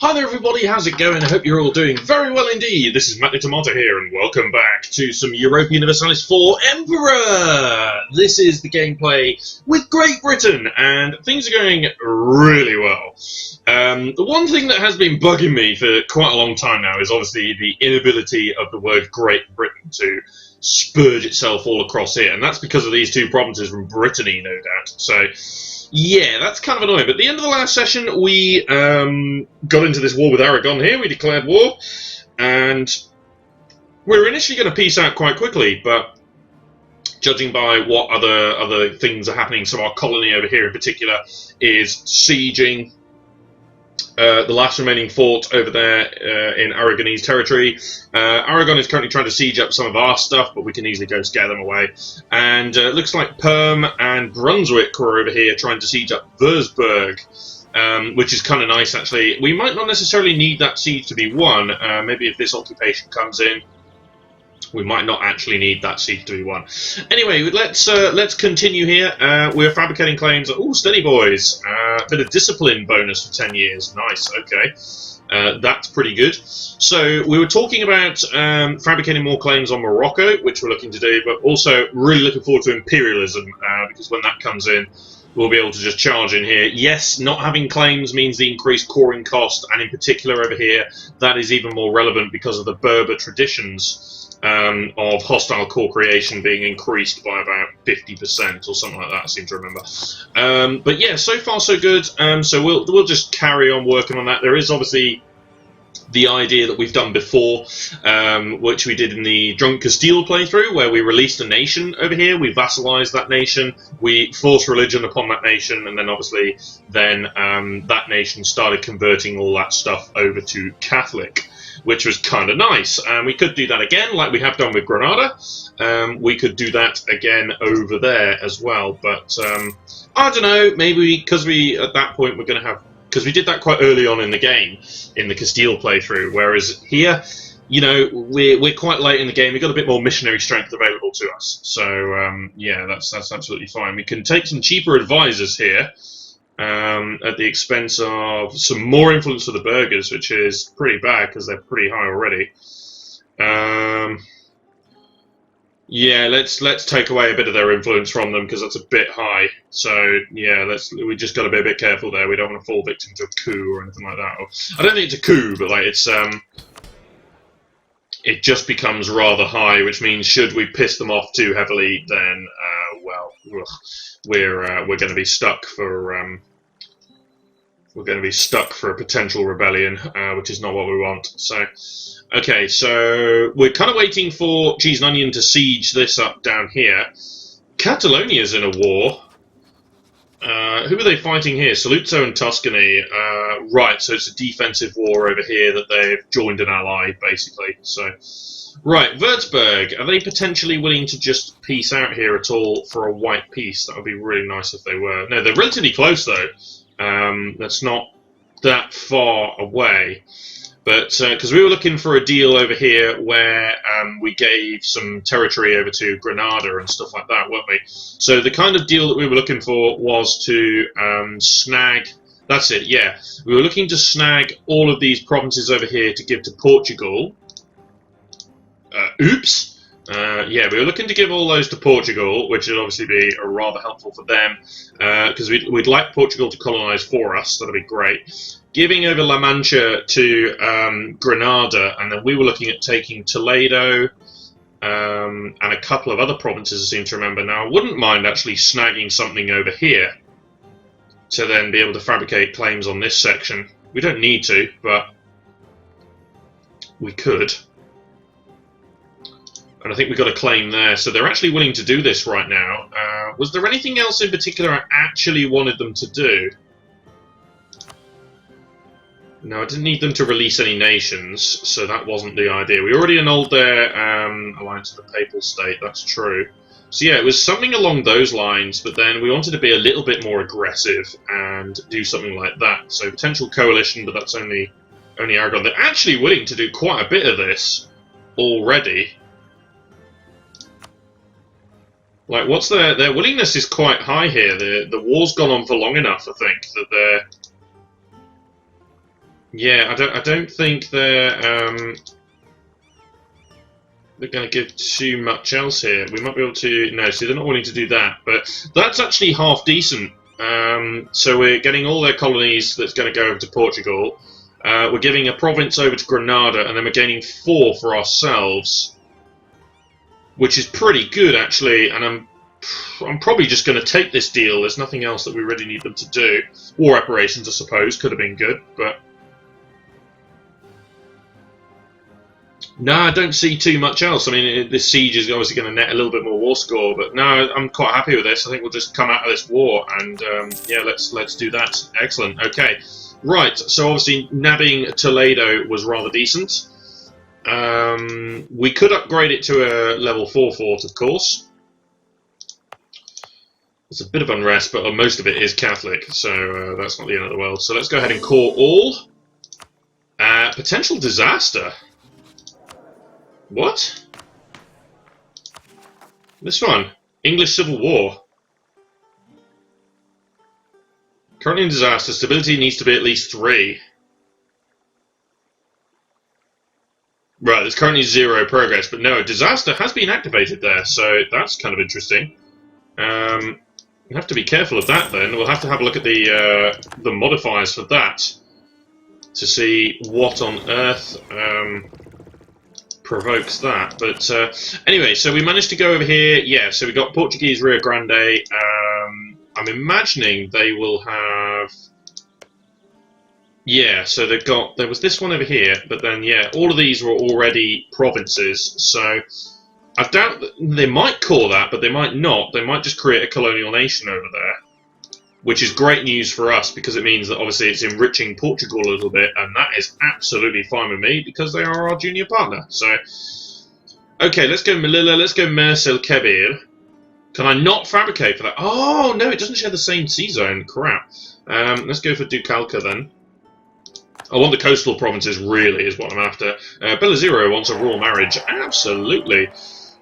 Hi there everybody, how's it going? I hope you're all doing very well indeed. This is Matt the Tomato here and welcome back to some Europa Universalis 4 Emperor! This is the gameplay with Great Britain and things are going really well. The one thing that has been bugging me for quite a long time now is obviously the inability of the word Great Britain to spurge itself all across here, and that's because of these two provinces from Brittany, no doubt. So yeah, that's kind of annoying. But at the end of the last session, we got into this war with Aragon here. We declared war, and we were initially going to peace out quite quickly, but judging by what other things are happening, so our colony over here in particular is sieging the last remaining fort over there in Aragonese territory. Aragon is currently trying to siege up some of our stuff, but we can easily go scare them away. And it looks like Perm and Brunswick were over here trying to siege up Würzburg, which is kind of nice, actually. We might not necessarily need that siege to be won. Maybe if this occupation comes in, we might not actually need that siege to be won. Anyway, let's continue here. We're fabricating claims. Oh, steady boys. Bit of discipline bonus for 10 years. Nice. Okay. That's pretty good. So we were talking about fabricating more claims on Morocco, which we're looking to do, but also really looking forward to imperialism, because when that comes in, we'll be able to just charge in here. Yes, not having claims means the increased coring cost, and in particular over here, that is even more relevant because of the Berber traditions of hostile core creation being increased by about 50% or something like that, I seem to remember. But yeah, so far so good. So we'll just carry on working on that. There is obviously the idea that we've done before, which we did in the Drunk Castile playthrough, where we released a nation over here, we vassalized that nation, we forced religion upon that nation, and then obviously that nation started converting all that stuff over to Catholic, which was kind of nice. We could do that again, like we have done with Granada. We could do that again over there as well, but I don't know, maybe because at that point we're going to have, because we did that quite early on in the game, in the Castile playthrough, whereas here, you know, we're quite late in the game, we've got a bit more missionary strength available to us, so yeah, that's absolutely fine. We can take some cheaper advisors here, at the expense of some more influence for the burghers, which is pretty bad because they're pretty high already. Yeah, let's take away a bit of their influence from them because that's a bit high. So yeah, we just got to be a bit careful there. We don't want to fall victim to a coup or anything like that. I don't think it's a coup, but like it just becomes rather high, which means should we piss them off too heavily, then well, we're going to be stuck for a potential rebellion, which is not what we want. So, okay, so we're kind of waiting for Cheese and Onion to siege this up down here. Catalonia's in a war. Who are they fighting here? Saluzzo and Tuscany. Right, so it's a defensive war over here that they've joined an ally, basically. So, right, Würzburg. Are they potentially willing to just peace out here at all for a white peace? That would be really nice if they were. No, they're relatively close, though. That's not that far away. But because we were looking for a deal over here where we gave some territory over to Granada and stuff like that, weren't we? So the kind of deal that we were looking for was to snag... That's it, yeah. We were looking to snag all of these provinces over here to give to Portugal. Oops! Yeah, we were looking to give all those to Portugal, which would obviously be rather helpful for them, because we'd like Portugal to colonise for us. That'd be great. Giving over La Mancha to Granada, and then we were looking at taking Toledo and a couple of other provinces, I seem to remember. Now, I wouldn't mind actually snagging something over here to then be able to fabricate claims on this section. We don't need to, but we could. And I think we've got a claim there, so they're actually willing to do this right now. Was there anything else in particular I actually wanted them to do? No, I didn't need them to release any nations, so that wasn't the idea. We already annulled their alliance with the Papal State, that's true. So yeah, it was something along those lines, but then we wanted to be a little bit more aggressive and do something like that. So potential coalition, but that's only Aragon. They're actually willing to do quite a bit of this already. Like, what's their willingness is quite high here. The war's gone on for long enough, I think, that they're Yeah, I don't think they're going to give too much else here. We might be able to... No, see, they're not willing to do that. But that's actually half decent. So we're getting all their colonies that's going to go over to Portugal. We're giving a province over to Granada, and then we're gaining 4 for ourselves. Which is pretty good, actually. And I'm probably just going to take this deal. There's nothing else that we really need them to do. War reparations, I suppose, could have been good, but... No, I don't see too much else. I mean, this siege is obviously going to net a little bit more war score, but no, I'm quite happy with this. I think we'll just come out of this war, and yeah, let's do that. Excellent. Okay, right. So obviously, nabbing Toledo was rather decent. We could upgrade it to a level 4 fort, of course. There's a bit of unrest, but most of it is Catholic, so that's not the end of the world. So let's go ahead and core all. Potential disaster. What? This one. English Civil War. Currently in disaster. Stability needs to be at least 3. Right, there's currently 0 progress, but no, disaster has been activated there, so that's kind of interesting. We'll have to be careful of that then. We'll have to have a look at the modifiers for that to see what on earth provokes that. But anyway, so we managed to go over here. Yeah, so we got Portuguese Rio Grande. I'm imagining they will have... Yeah, so they've got... There was this one over here, but then, yeah, all of these were already provinces. So I doubt that they might call that, but they might not. They might just create a colonial nation over there, which is great news for us because it means that obviously it's enriching Portugal a little bit, and that is absolutely fine with me because they are our junior partner. So, okay, let's go Melilla, let's go Mersil Kebir. Can I not fabricate for that? Oh, no, it doesn't share the same sea zone. Crap. Let's go for Ducalca then. I want the coastal provinces, really, is what I'm after. Belazero wants a royal marriage. Absolutely.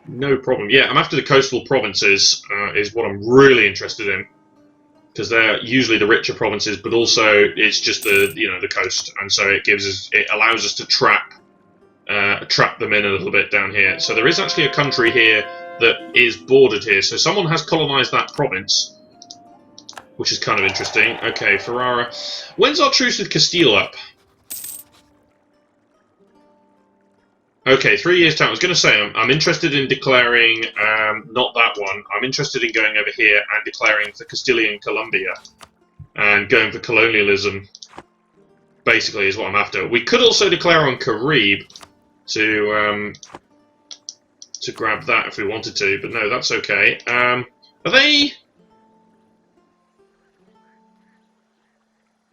No problem. Yeah, I'm after the coastal provinces, is what I'm really interested in. Because they're usually the richer provinces, but also it's just the coast, and so it allows us to trap them in a little bit down here. So there is actually a country here that is bordered here. So someone has colonised that province, which is kind of interesting. Okay, Ferrara. When's our truce with Castile up? Okay, 3 years' time. I was going to say, I'm interested in declaring, not that one, I'm interested in going over here and declaring for Castilian Colombia. And going for colonialism, basically, is what I'm after. We could also declare on Carib to grab that if we wanted to, but no, that's okay. Are they...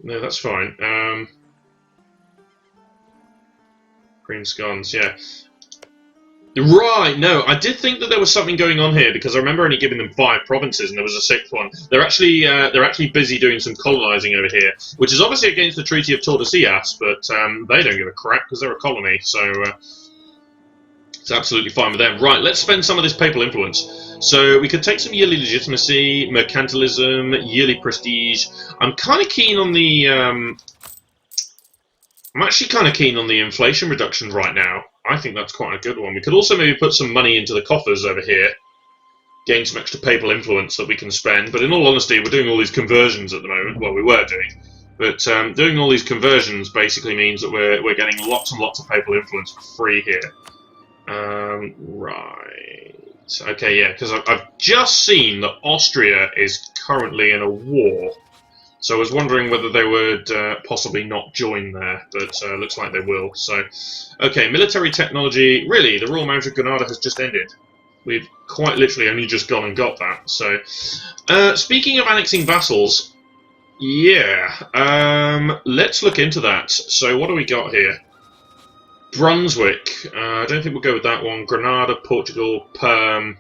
No, that's fine. Green scones, yeah. Right, no, I did think that there was something going on here because I remember only giving them 5 provinces and there was a 6th one. They're actually busy doing some colonising over here, which is obviously against the Treaty of Tordesillas, but they don't give a crap because they're a colony, so it's absolutely fine with them. Right, let's spend some of this papal influence. So we could take some yearly legitimacy, mercantilism, yearly prestige. I'm kind of keen on the... I'm actually kind of keen on the inflation reduction right now. I think that's quite a good one. We could also maybe put some money into the coffers over here, gain some extra papal influence that we can spend. But in all honesty, we're doing all these conversions at the moment. Well, we were doing. But doing all these conversions basically means that we're getting lots and lots of papal influence for free here. Right. Okay, yeah, because I've just seen that Austria is currently in a war. So I was wondering whether they would possibly not join there, but looks like they will. So, okay, military technology. Really, the Royal Marriage of Granada has just ended. We've quite literally only just gone and got that. So, speaking of annexing vassals, yeah, let's look into that. So, what do we got here? Brunswick. I don't think we'll go with that one. Granada, Portugal, Perm.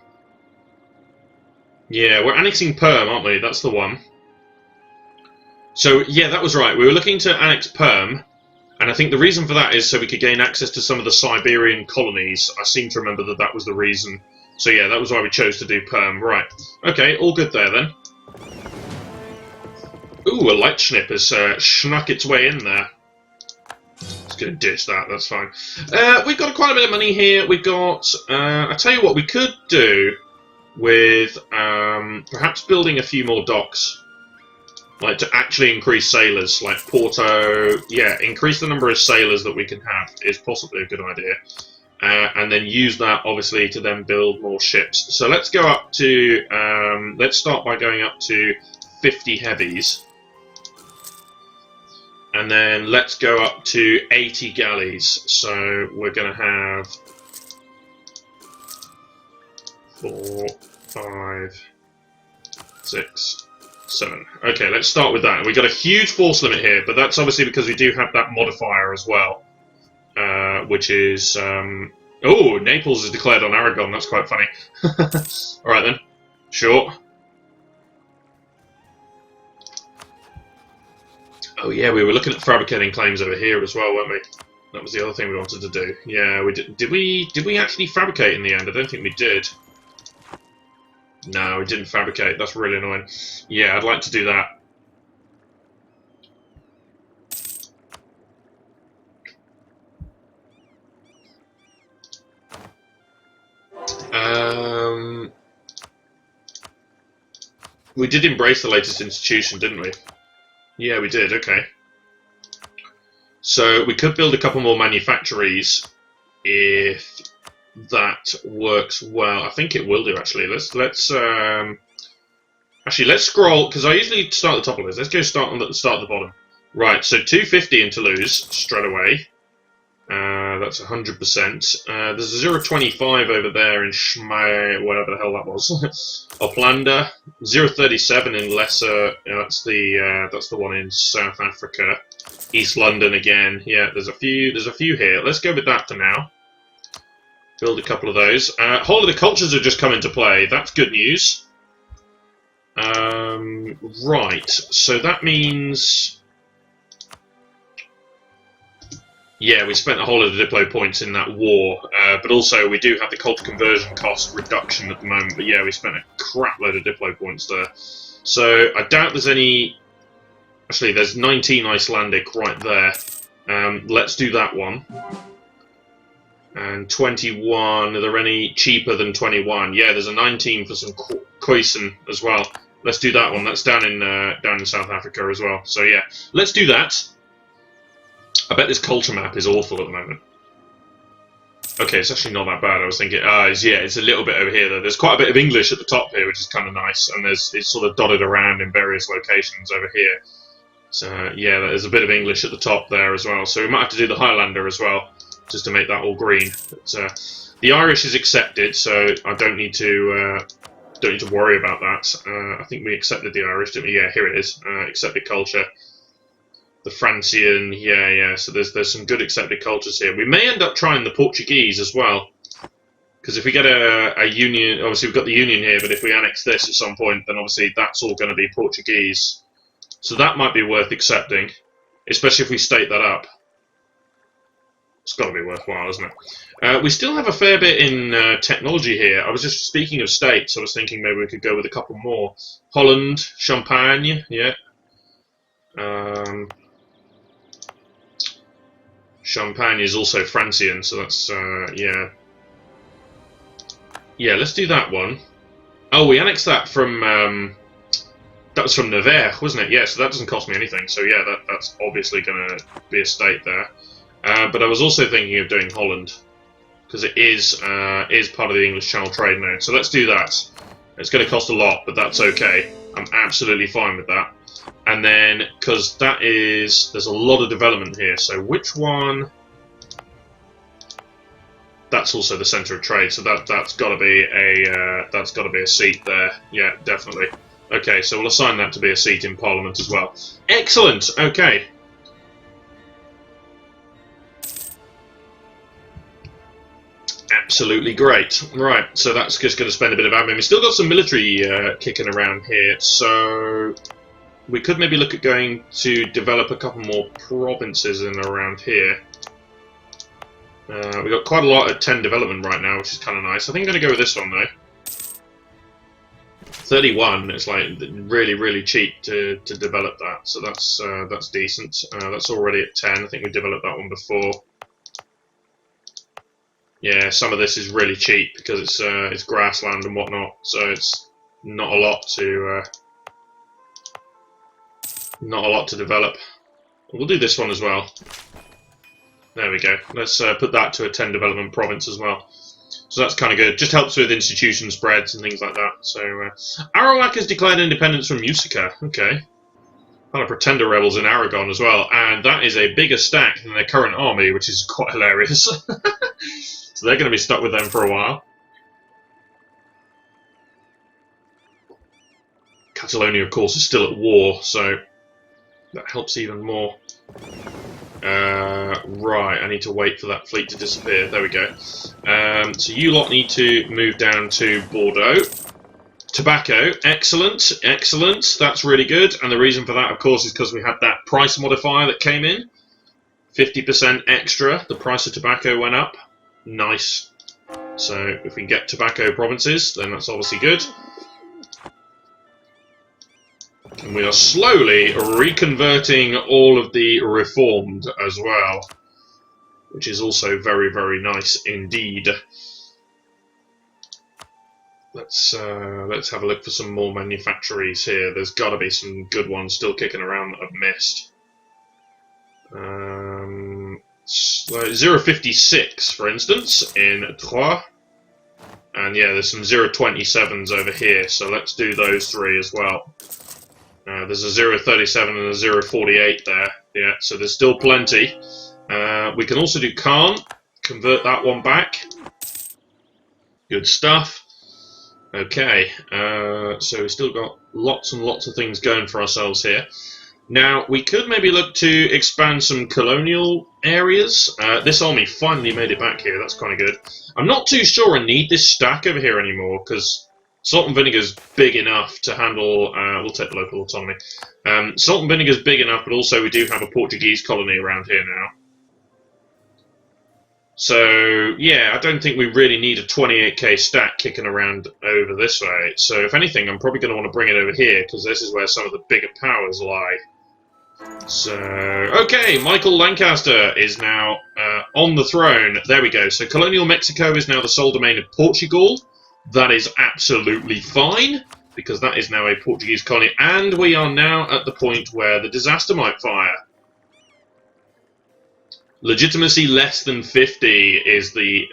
Yeah, we're annexing Perm, aren't we? That's the one. So, yeah, that was right. We were looking to annex Perm, and I think the reason for that is so we could gain access to some of the Siberian colonies. I seem to remember that that was the reason. So, yeah, that was why we chose to do Perm. Right. Okay, all good there, then. Ooh, a light snip has snuck its way in there. going to ditch that, that's fine. We've got quite a bit of money here. We've got, I tell you what, we could do with perhaps building a few more docks. Like to actually increase sailors, like Porto, yeah, increase the number of sailors that we can have is possibly a good idea. And then use that, obviously, to then build more ships. So let's go up to, let's start by going up to 50 heavies. And then let's go up to 80 galleys. So we're going to have 4, 5, 6, 7. Okay, let's start with that. We've got a huge force limit here, but that's obviously because we do have that modifier as well. Which is... oh, Naples is declared on Aragon. That's quite funny. Alright then. Sure. Oh yeah, we were looking at fabricating claims over here as well, weren't we? That was the other thing we wanted to do. Yeah, we did. Did we actually fabricate in the end? I don't think we did. No, we didn't fabricate. That's really annoying. Yeah, I'd like to do that. We did embrace the latest institution, didn't we? Yeah, we did, okay. So we could build a couple more manufactories if that works well. I think it will do, actually. Let's scroll, because I usually start at the top of this. Let's go start at the bottom. Right, so 250 in Toulouse straight away. That's 100%. There's a 0.25 over there in Schmei, whatever the hell that was. Oplander, 0.37 in Lesser. That's the one in South Africa. East London again. Yeah, there's a few here. Let's go with that for now. Build a couple of those. Holiday cultures have just come into play. That's good news. Right. So that means. Yeah, we spent a whole lot of Diplo points in that war, but also we do have the culture conversion cost reduction at the moment, but yeah, we spent a crap load of Diplo points there. So I doubt there's any... Actually, there's 19 Icelandic right there. Let's do that one. And 21, are there any cheaper than 21? Yeah, there's a 19 for some Khoisan as well. Let's do that one. That's down in South Africa as well. So yeah, let's do that. I bet this culture map is awful at the moment. Okay, it's actually not that bad. I was thinking, yeah, it's a little bit over here though. There's quite a bit of English at the top here, which is kind of nice, and it's sort of dotted around in various locations over here. So yeah, there's a bit of English at the top there as well. So we might have to do the Highlander as well, just to make that all green. But, the Irish is accepted, so I don't need to worry about that. I think we accepted the Irish, didn't we? Yeah, here it is. Accepted culture. The Francian, yeah. So there's some good accepted cultures here. We may end up trying the Portuguese as well, because if we get a union, obviously we've got the union here, but if we annex this at some point, then obviously that's all going to be Portuguese. So that might be worth accepting, especially if we state that up. It's got to be worthwhile, isn't it? We still have a fair bit in technology here. I was just speaking of states. I was thinking maybe we could go with a couple more. Holland, Champagne, yeah. Champagne is also Francian, so that's, yeah. Yeah, let's do that one. Oh, we annexed that from, that was from Nevers, wasn't it? Yeah, so that doesn't cost me anything. So yeah, that's obviously going to be a state there. But I was also thinking of doing Holland, because it is part of the English Channel trade now. So let's do that. It's going to cost a lot, but that's okay. I'm absolutely fine with that. And then, because there's a lot of development here, so which one? That's also the centre of trade, so that's got to be a seat there. Yeah, definitely. Okay, so we'll assign that to be a seat in Parliament as well. Excellent. Okay. Absolutely great. Right, so that's just going to spend a bit of admin. We've still got some military kicking around here, so we could maybe look at going to develop a couple more provinces in and around here. We've got quite a lot at 10 development right now, which is kind of nice. I think I'm going to go with this one, though. 31. It's like really, really cheap to develop that, so that's decent. That's already at 10. I think we developed that one before. Yeah, some of this is really cheap because it's grassland and whatnot, so it's not a lot to develop. We'll do this one as well. There we go. Let's put that to a 10 development province as well. So that's kind of good. Just helps with institution spreads and things like that. So Arawak has declared independence from Musica. Okay. Kind of pretender rebels in Aragon as well, and that is a bigger stack than their current army, which is quite hilarious. So they're going to be stuck with them for a while. Catalonia, of course, is still at war, so that helps even more. Right, I need to wait for that fleet to disappear. There we go. So you lot need to move down to Bordeaux. Tobacco, excellent, excellent. That's really good. And the reason for that, of course, is because we had that price modifier that came in. 50% extra. The price of tobacco went up. Nice. So if we can get tobacco provinces, then that's obviously good. And we are slowly reconverting all of the reformed as well, which is also very, very nice indeed. Let's have a look for some more manufactories here. There's got to be some good ones still kicking around that I've missed. 056, for instance, in Troyes. And yeah, there's some 027s over here, so let's do those three as well. There's a 037 and a 048 there. Yeah, so there's still plenty. We can also do Caen, convert that one back. Good stuff. Okay, so we've still got lots and lots of things going for ourselves here. Now, we could maybe look to expand some colonial areas. This army finally made it back here, that's kind of good. I'm not too sure I need this stack over here anymore, because salt and vinegar's big enough to handle... we'll take the local autonomy. Salt and vinegar's big enough, but also we do have a Portuguese colony around here now. So, yeah, I don't think we really need a 28k stack kicking around over this way. So, if anything, I'm probably going to want to bring it over here, because this is where some of the bigger powers lie. So, okay, Michael Lancaster is now on the throne. There we go. So, colonial Mexico is now the sole domain of Portugal. That is absolutely fine, because that is now a Portuguese colony. And we are now at the point where the disaster might fire. Legitimacy less than 50 is the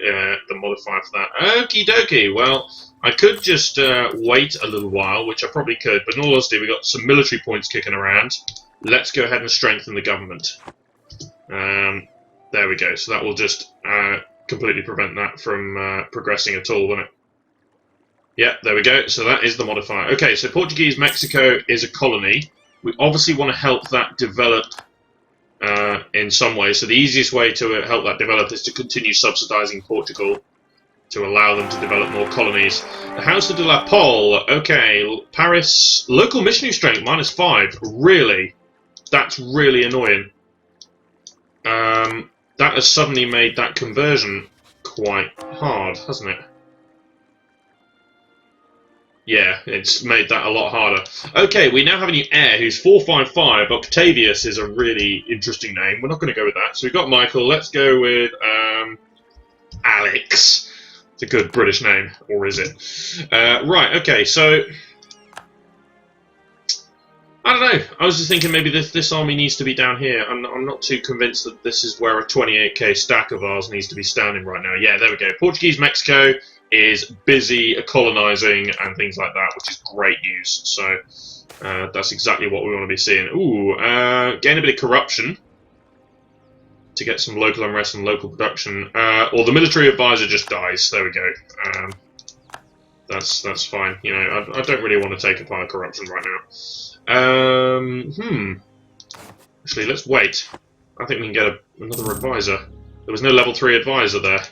modifier for that. Okie dokie. Well, I could just wait a little while, which I probably could, but in all honesty, we've got some military points kicking around. Let's go ahead and strengthen the government. There we go. So that will just completely prevent that from progressing at all, won't it? Yeah, there we go. So that is the modifier. Okay, so Portuguese Mexico is a colony. We obviously want to help that develop in some way. So the easiest way to help that develop is to continue subsidizing Portugal to allow them to develop more colonies. The House of de la Pole. Okay, Paris. Local missionary strength, -5. Really? That's really annoying. That has suddenly made that conversion quite hard, hasn't it? Yeah, it's made that a lot harder. Okay, we now have a new heir who's 455. Octavius is a really interesting name. We're not going to go with that. So we've got Michael. Let's go with Alex. It's a good British name, or is it? Right, okay, so... I don't know. I was just thinking maybe this army needs to be down here. I'm not too convinced that this is where a 28k stack of ours needs to be standing right now. Yeah, there we go. Portuguese Mexico is busy colonizing and things like that, which is great news. So that's exactly what we want to be seeing. Ooh, gain a bit of corruption to get some local unrest and local production. Or the military advisor just dies. There we go. That's fine. You know, I don't really want to take apart corruption right now. Actually, let's wait. I think we can get another advisor. There was no level 3 advisor there.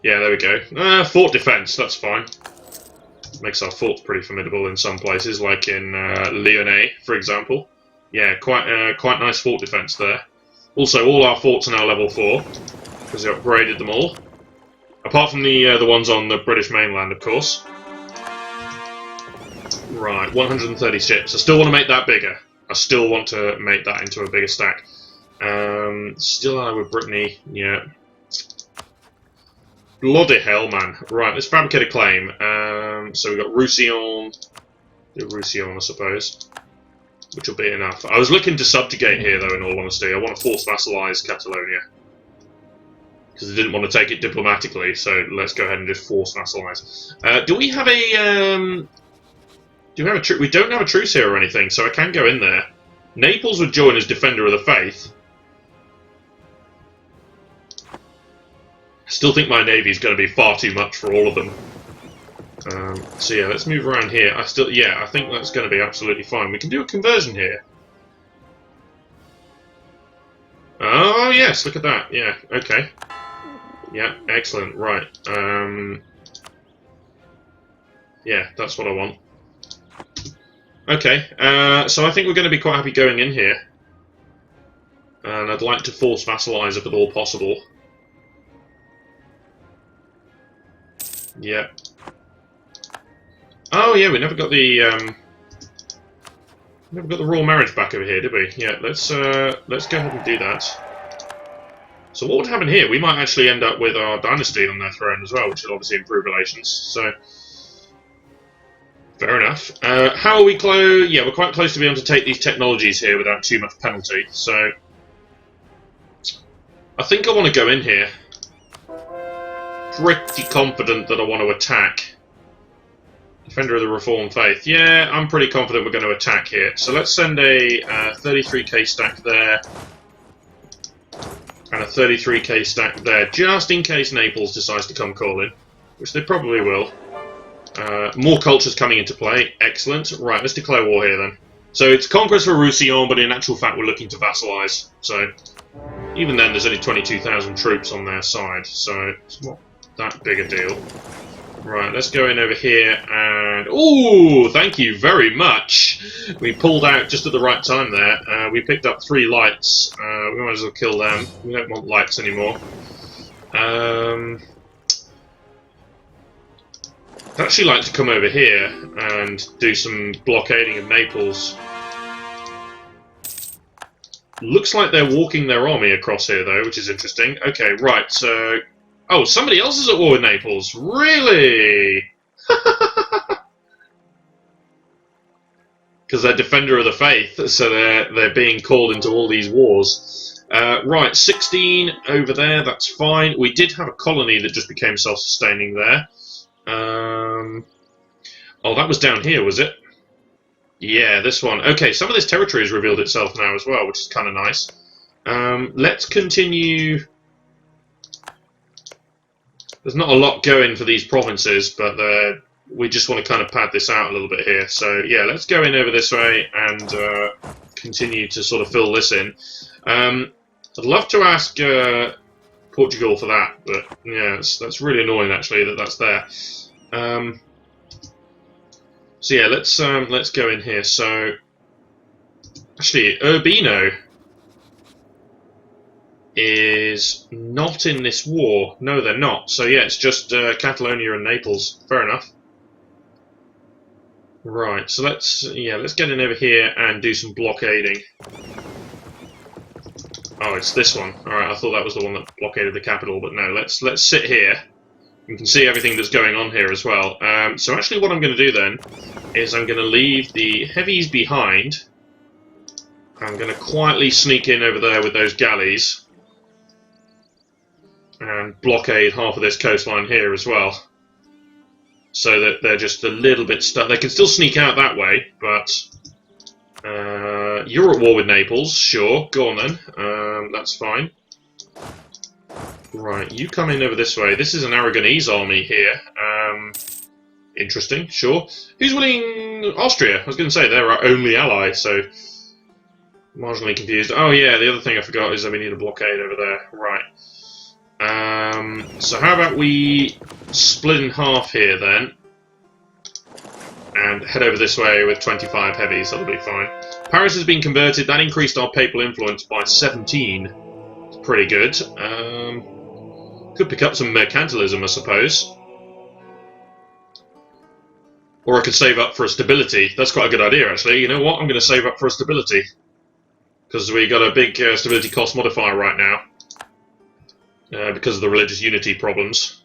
Yeah, there we go. Fort defense, that's fine. Makes our forts pretty formidable in some places, like in Lyonnais, for example. Yeah, quite nice fort defense there. Also, all our forts are now level 4, because they upgraded them all. Apart from the ones on the British mainland, of course. Right, 130 ships. I still want to make that bigger. I still want to make that into a bigger stack. Still allied with Brittany, yeah. Bloody hell, man. Right, let's fabricate a claim. So we've got Roussillon. Do Roussillon, I suppose. Which will be enough. I was looking to subjugate here, though, in all honesty. I want to force vassalise Catalonia. Because I didn't want to take it diplomatically, so let's go ahead and just force vassalise. Do we have a... do we have a truce? We don't have a truce here or anything, so I can go in there. Naples would join as Defender of the Faith. I still think my navy is going to be far too much for all of them. So yeah, let's move around here. I think that's going to be absolutely fine. We can do a conversion here. Oh yes, look at that. Yeah, okay. Yeah, excellent. Right. Yeah, that's what I want. Okay, so I think we're going to be quite happy going in here. And I'd like to force vassalise if at all possible. Yeah. Oh yeah, we never got the royal marriage back over here, did we? Yeah, let's go ahead and do that. So what would happen here? We might actually end up with our dynasty on their throne as well, which will obviously improve relations. So fair enough. How are we close? Yeah, we're quite close to being able to take these technologies here without too much penalty. So I think I want to go in here. Pretty confident that I want to attack. Defender of the Reformed Faith. Yeah, I'm pretty confident we're going to attack here. So let's send a 33k stack there. And a 33k stack there, just in case Naples decides to come calling. Which they probably will. More cultures coming into play. Excellent. Right, let's declare war here then. So it's Conquest for Roussillon, but in actual fact we're looking to vassalise. So even then there's only 22,000 troops on their side. So it's not that big a deal. Right, let's go in over here and... Ooh, thank you very much! We pulled out just at the right time there. We picked up 3 lights. We might as well kill them. We don't want lights anymore. I'd actually like to come over here and do some blockading of Naples. Looks like they're walking their army across here, though, which is interesting. Okay, right, so... Oh, somebody else is at war with Naples. Really? Because they're Defender of the Faith, so they're being called into all these wars. Right, 16 over there, that's fine. We did have a colony that just became self-sustaining there. Oh, that was down here, was it? Yeah, this one. Okay, some of this territory has revealed itself now as well, which is kind of nice. Let's continue... There's not a lot going for these provinces, but we just want to kind of pad this out a little bit here. So yeah, let's go in over this way and continue to sort of fill this in. I'd love to ask Portugal for that, but yeah, that's really annoying actually that that's there. So yeah, let's go in here. So actually, Urbino is not in this war. No, they're not. So yeah, it's just Catalonia and Naples. Fair enough. Right. So let's get in over here and do some blockading. Oh, it's this one. All right. I thought that was the one that blockaded the capital, but no. Let's sit here. You can see everything that's going on here as well. So actually, what I'm going to do then is I'm going to leave the heavies behind. I'm going to quietly sneak in over there with those galleys. And blockade half of this coastline here as well, so that they're just a little bit stuck. They can still sneak out that way, but you're at war with Naples, sure, go on then, that's fine. Right, you come in over this way. This is an Aragonese army here. Interesting, sure. Who's winning? Austria. I was going to say, they're our only ally, so marginally confused. Oh yeah, the other thing I forgot is that we need a blockade over there. Right. So how about we split in half here then, and head over this way with 25 heavies, that'll be fine. Paris has been converted, that increased our papal influence by 17. It's pretty good. Could pick up some mercantilism, I suppose. Or I could save up for a stability. That's quite a good idea, actually. You know what? I'm going to save up for a stability. Because we got a big stability cost modifier right now. Because of the religious unity problems.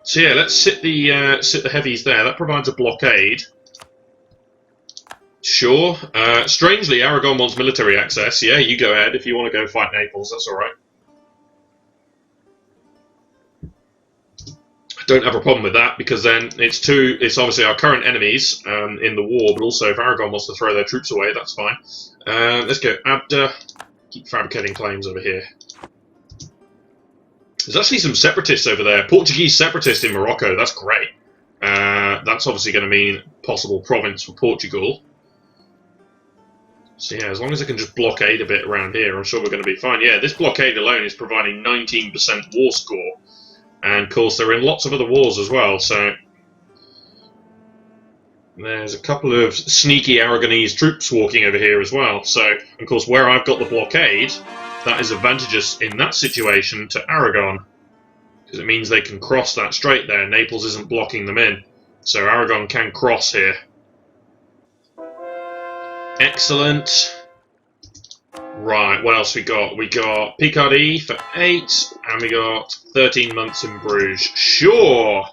So yeah, let's sit the heavies there. That provides a blockade. Sure. Strangely, Aragon wants military access. Yeah, you go ahead if you want to go fight Naples. That's all right. Don't have a problem with that because then it's obviously our current enemies in the war, but also if Aragon wants to throw their troops away, that's fine. Let's go. Keep fabricating claims over here. There's actually some separatists over there. Portuguese separatists in Morocco. That's great. That's obviously going to mean possible province for Portugal. So yeah, as long as I can just blockade a bit around here, I'm sure we're going to be fine. Yeah, this blockade alone is providing 19% war score. And of course, they're in lots of other wars as well, so there's a couple of sneaky Aragonese troops walking over here as well. So, of course, where I've got the blockade, that is advantageous in that situation to Aragon, because it means they can cross that strait there. Naples isn't blocking them in, so Aragon can cross here. Excellent. Right, what else we got? We got Picardy for 8, and we got 13 months in Bruges. Sure!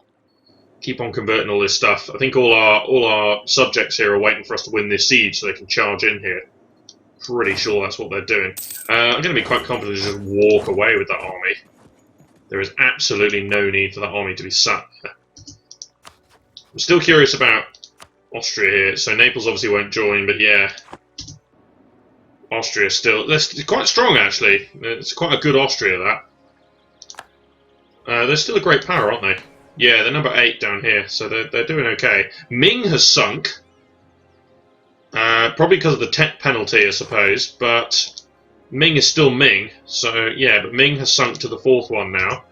Keep on converting all this stuff. I think all our subjects here are waiting for us to win this siege so they can charge in here. Pretty sure that's what they're doing. I'm going to be quite confident to just walk away with that army. There is absolutely no need for that army to be sat there. I'm still curious about Austria here. So Naples obviously won't join, but yeah. Austria still... They're quite strong, actually. It's quite a good Austria, that. They're still a great power, aren't they? Yeah, they're number 8 down here, so they're doing okay. Ming has sunk. Probably because of the tech penalty, I suppose, but Ming is still Ming, so yeah, but Ming has sunk to the 4th one now.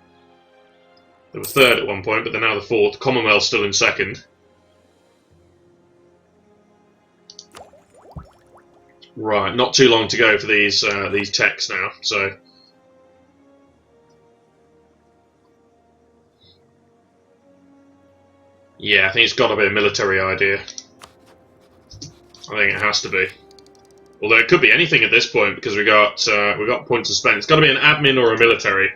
They were 3rd at one point, but they're now the 4th. Commonwealth's still in 2nd. Right, not too long to go for these techs now, so... Yeah, I think it's got to be a military idea. I think it has to be. Although it could be anything at this point because we got points to spend. It's got to be an admin or a military.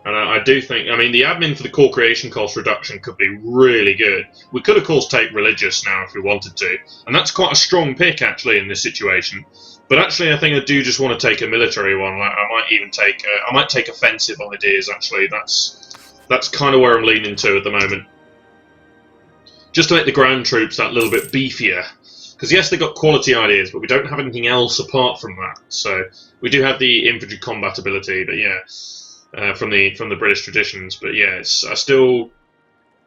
And I do think, I mean, the admin for the core creation cost reduction could be really good. We could, of course, take religious now if we wanted to, and that's quite a strong pick actually in this situation. But actually, I think I do just want to take a military one. I might even take, I might take offensive ideas. Actually, that's kind of where I'm leaning to at the moment. Just to make the ground troops that little bit beefier. Because yes, they've got quality ideas, but we don't have anything else apart from that. So we do have the infantry combat ability, but yeah, from the British traditions. But yeah, I still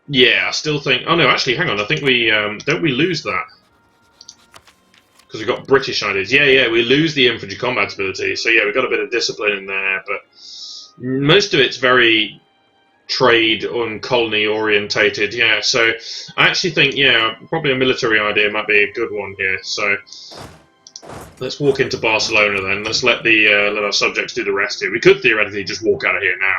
think. Oh no, actually, hang on. I think we don't we lose that because we've got British ideas. Yeah, we lose the infantry combat ability. So yeah, we've got a bit of discipline in there, but most of it's very trade and colony orientated, yeah. So I actually think, yeah, probably a military idea might be a good one here. So let's walk into Barcelona then. Let's let let our subjects do the rest here. We could theoretically just walk out of here now,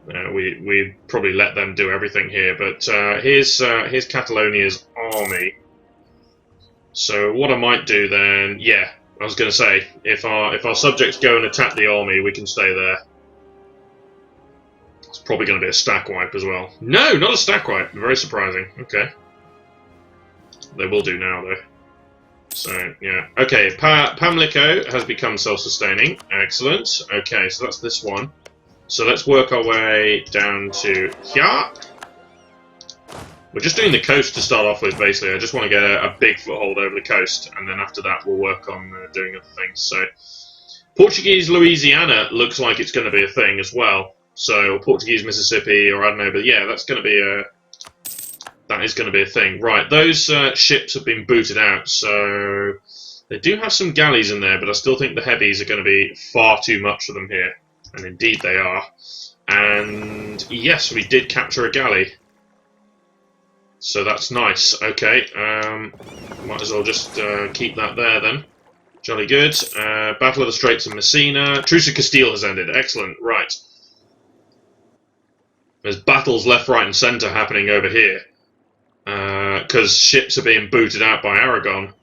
and we probably let them do everything here. But here's Catalonia's army. So what I might do then, yeah, I was going to say, if our subjects go and attack the army, we can stay there. It's probably going to be a stack wipe as well. No, not a stack wipe. Very surprising. Okay. They will do now, though. So, yeah. Okay, Pamlico has become self-sustaining. Excellent. Okay, so that's this one. So let's work our way down to here. We're just doing the coast to start off with, basically. I just want to get a big foothold over the coast, and then after that we'll work on doing other things. So, Portuguese Louisiana looks like it's going to be a thing as well. So Portuguese Mississippi, or I don't know, but yeah, that is going to be a thing. Right, those ships have been booted out, so they do have some galleys in there, but I still think the heavies are going to be far too much for them here, and indeed they are. And yes, we did capture a galley, so that's nice. Okay, might as well just keep that there then. Jolly good. Battle of the Straits of Messina. Truce of Castile has ended. Excellent. Right. There's battles left, right, and centre happening over here. Because ships are being booted out by Aragon.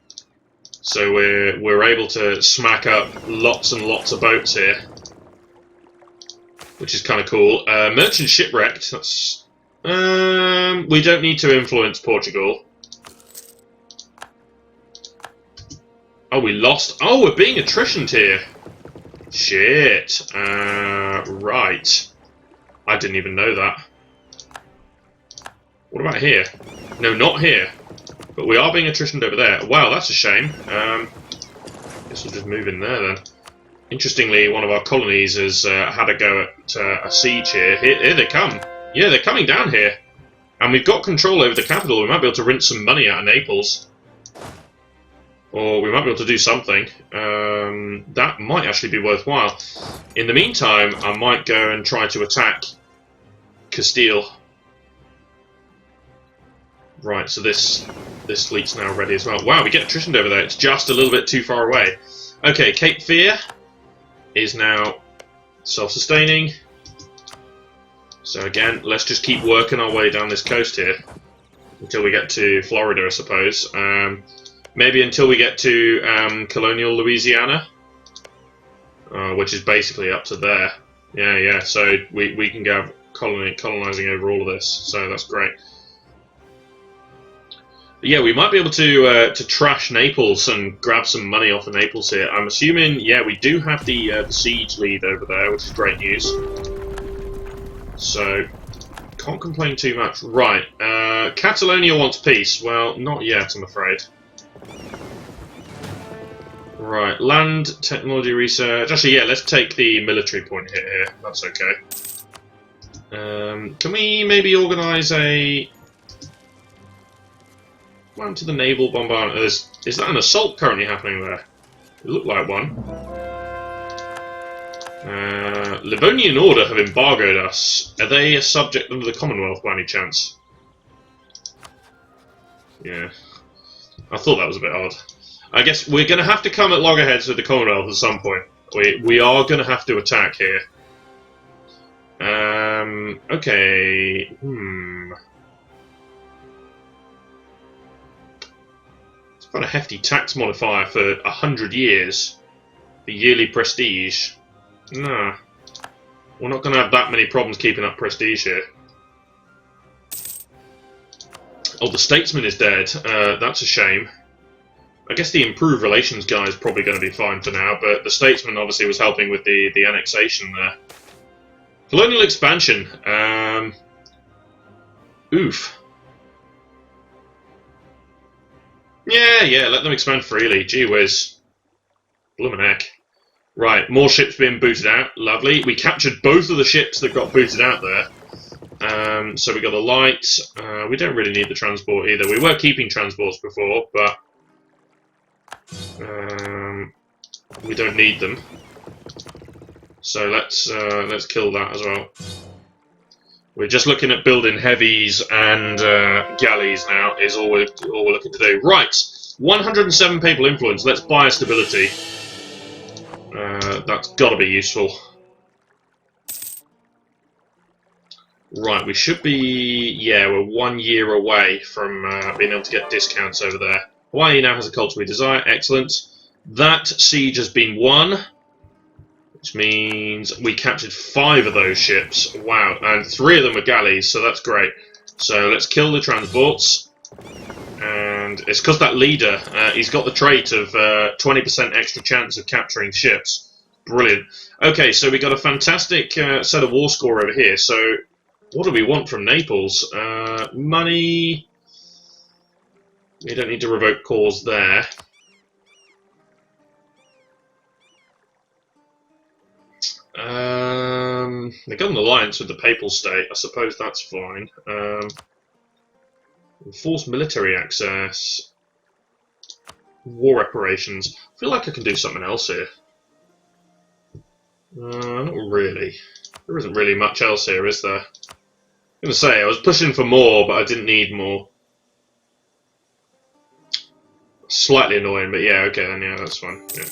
So we're able to smack up lots and lots of boats here. Which is kind of cool. Merchant shipwrecked. That's... we don't need to influence Portugal. Oh, we lost. Oh, we're being attritioned here. Shit. Right. I didn't even know that. What about here? No, not here. But we are being attritioned over there. Wow, that's a shame. Guess we'll just move in there then. Interestingly, one of our colonies has had a go at a siege here. Here they come. Yeah, they're coming down here. And we've got control over the capital. We might be able to rinse some money out of Naples. Or we might be able to do something. That might actually be worthwhile. In the meantime, I might go and try to attack Castile. Right, so this fleet's now ready as well. Wow, we get attritioned over there. It's just a little bit too far away. Okay, Cape Fear is now self-sustaining. So again, let's just keep working our way down this coast here. Until we get to Florida, I suppose. Maybe until we get to colonial Louisiana, which is basically up to there. Yeah. So we can go colonizing over all of this. So that's great. But yeah, we might be able to trash Naples and grab some money off of Naples here. I'm assuming, yeah, we do have the siege lead over there, which is great news. So can't complain too much. Right, Catalonia wants peace. Well, not yet, I'm afraid. Right, land, technology research. Actually, yeah, let's take the military point hit here. That's okay. Can we maybe organise a... One to the naval bombardment. Is that an assault currently happening there? It looked like one. Livonian Order have embargoed us. Are they a subject under the Commonwealth by any chance? Yeah. I thought that was a bit odd. I guess we're going to have to come at loggerheads with the Commonwealth at some point. We are going to have to attack here. Okay. It's quite a hefty tax modifier for 100 years. The yearly prestige. Nah. We're not going to have that many problems keeping up prestige here. Oh, the Statesman is dead. That's a shame. I guess the improved relations guy is probably going to be fine for now, but the Statesman obviously was helping with the annexation there. Colonial expansion. Oof. Yeah, let them expand freely. Gee whiz. Bloomin' heck. Right, more ships being booted out. Lovely. We captured both of the ships that got booted out there. So we got the light. We don't really need the transport either. We were keeping transports before, but we don't need them. So let's kill that as well. We're just looking at building heavies and galleys now. Is all we're looking to do. Right, 107 papal influence. Let's buy a stability. That's got to be useful. Right, we should be... Yeah, we're 1 year away from being able to get discounts over there. Hawaii now has a culture we desire. Excellent. That siege has been won, which means we captured 5 of those ships. Wow, and 3 of them were galleys, so that's great. So let's kill the transports. And it's because that leader, he's got the trait of 20% extra chance of capturing ships. Brilliant. Okay, so we got a fantastic set of war score over here. So what do we want from Naples? Money. We don't need to revoke cause there. They got an alliance with the Papal State. I suppose that's fine. Enforce military access. War reparations. I feel like I can do something else here. Not really. There isn't really much else here, is there? I'm going to say, I was pushing for more, but I didn't need more. Slightly annoying, but yeah, okay then, yeah, that's fine. Yeah.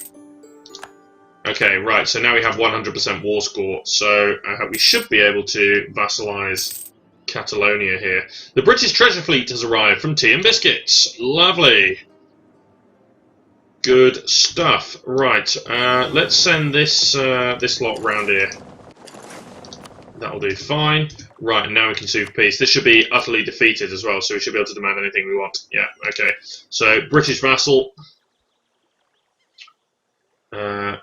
Okay, right, so now we have 100% war score, so we should be able to vassalize Catalonia here. The British treasure fleet has arrived from Tea and Biscuits. Lovely. Good stuff. Right, let's send this this lot round here. That'll do fine. Right, and now we can sue for peace. This should be utterly defeated as well, so we should be able to demand anything we want. Yeah, okay. So, British vassal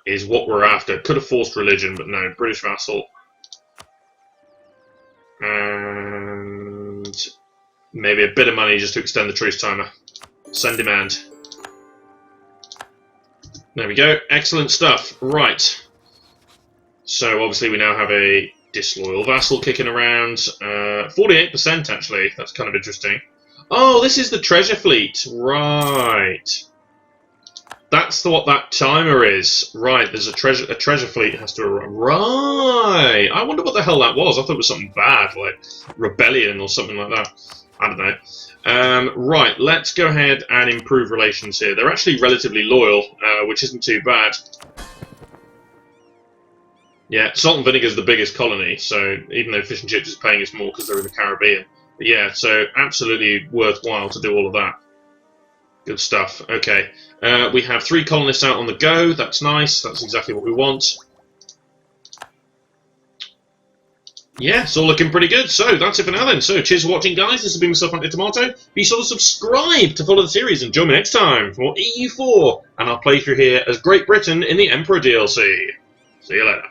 is what we're after. Could have forced religion, but no, British vassal. And maybe a bit of money just to extend the truce timer. Send demand. There we go. Excellent stuff. Right. So, obviously, we now have a disloyal vassal kicking around. 48% actually. That's kind of interesting. Oh, this is the treasure fleet. Right. That's what that timer is. Right, there's a treasure fleet has to arrive. Right. I wonder what the hell that was. I thought it was something bad, like rebellion or something like that. I don't know. Right, let's go ahead and improve relations here. They're actually relatively loyal, which isn't too bad. Yeah, Salt and Vinegar is the biggest colony, so even though Fish and Chips is paying us more because they're in the Caribbean. But yeah, so absolutely worthwhile to do all of that. Good stuff. Okay, we have 3 colonists out on the go. That's nice. That's exactly what we want. Yeah, it's all looking pretty good. So that's it for now then. So cheers for watching, guys. This has been myself, Andy Tomato. Be sure to subscribe to follow the series and join me next time for more EU4 and our playthrough here as Great Britain in the Emperor DLC. See you later.